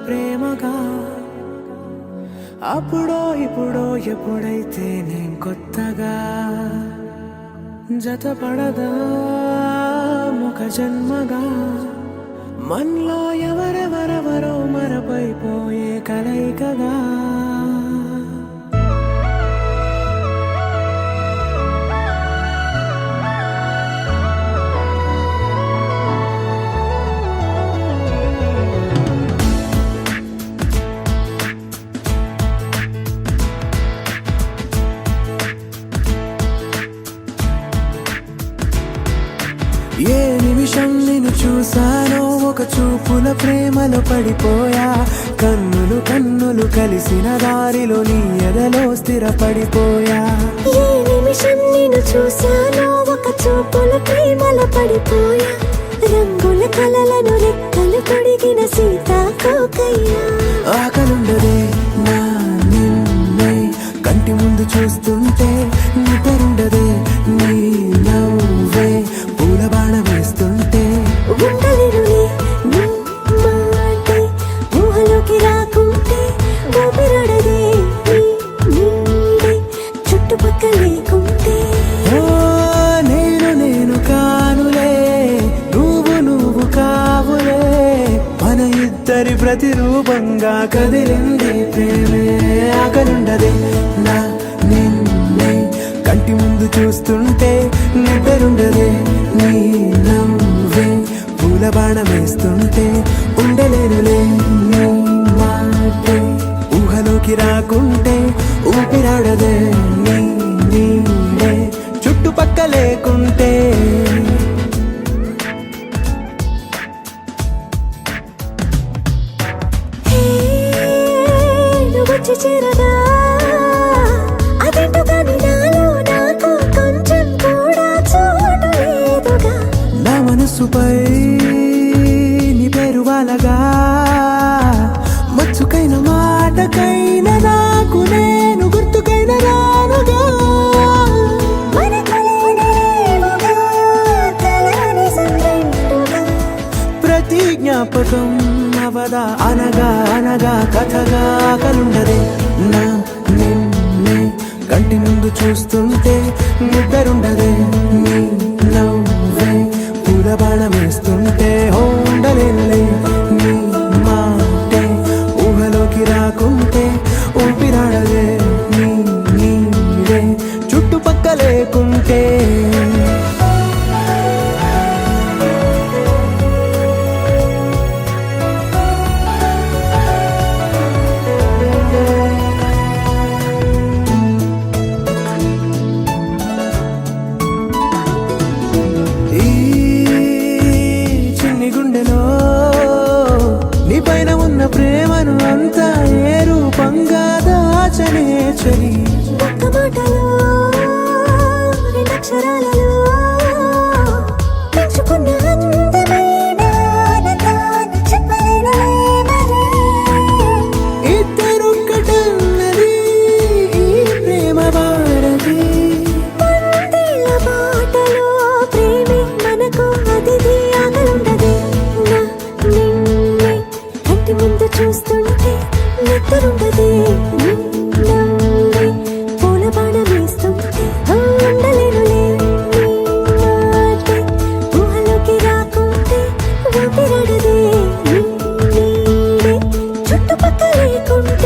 ప్రేమగా అప్పుడో ఇప్పుడో ఎప్పుడైతే నేను కొత్తగా జతపడదా ముఖ జన్మగా మనలో ఎవరెవరెవరో మరపైపోయే కలయికగా ఏ నిమిషం నిన్ను చూసానో ఒక చూపుల ప్రేమలో పడిపోయా కన్నులు కన్నులు కలిసిన దారిలో నీ ఎదలో స్థిరపడిపోయా ఏ నిమిషం నిన్ను చూసానో ఒక చూపుల ప్రేమలో పడిపోయా రంగుల కలలను రెక్కలు తొడిగిన సీతాకోకయ్యా ఆకలుండదే నా నిన్నే కంటి ముందు చూస్తుంటే నిద్రుండదే నీ నవ్వే పూల బాణ వేస్తుంటే ఉండలేనులే నీ మాటే ఊహలోకి రాకుంటే ఊపిరాడదే నీ నీడే చుట్టుపక్కల లేకుంటే ఓ నేను కానులే నువ్వు కావులే మన ఇద్దరి ప్రతిరూపంగా కదిలింది ప్రేమే ఆకలుండదే నా నిన్నే కంటి ముందు చూస్తుంటే నిద్రుండదే నీ నవ్వే పూల బాణం వేస్తుంటే ఉండలేనులే నీ మాటే ఊహలోకి రాకుంటే ఊపిరాడదే నీ నీడే చుట్టుపక్క లేకుంటే వచ్చి చేరదా అదేంటో కానీ నాలో నాకు కొంచెం కూడా చోటు లేదుగా నా మనసుపై నీ పేరు వాలగా మచ్చుకైన మాటకైన నాకు నేను గుర్తుకైన రానుగా మనకులేనివేమోగా కలని సంగంటుగా ప్రతి జ్ఞాపకం అవదా అనగా అనగా కథగా కలుండదే నా నిన్నే కంటి ముందు చూస్తుంటే నిద్రుండదే నీ నవ్వే పూల బాణం వేస్తుంటే ఉండలేనులే నీ మాటే ఊహలోకి రాకుంటే ఊపిరాడదే నీ నీడే చుట్టుపక్క లేకుంటే ఈ చిన్ని గుండెలో నీ పైన ఉన్న ప్రేమను అంతా ఏ రూపంగా దాచనే చలి ఒక్క మాటలో రెండక్షరాలలో పెంచుకున్న అందమైన ఆనందాన్ని చెప్పలేనులే మరి. ఇద్దరొక్కటన్నది ఈ ప్రేమ భారతి వందేళ్ల బాటలో ప్రేమే మనకు అతిథి ఆగలుండదే నా నిన్నే కంటి ముందు చూస్తుంటే నిద్రుండదే నీ నవ్వే పూల బాణం వేస్తుంటే ఉండలేనులే నీ మాటే ఊహలోకి రాకుంటే ఊపిరాడదే నీ నీడే చుట్టుపక్కల లేకుంటే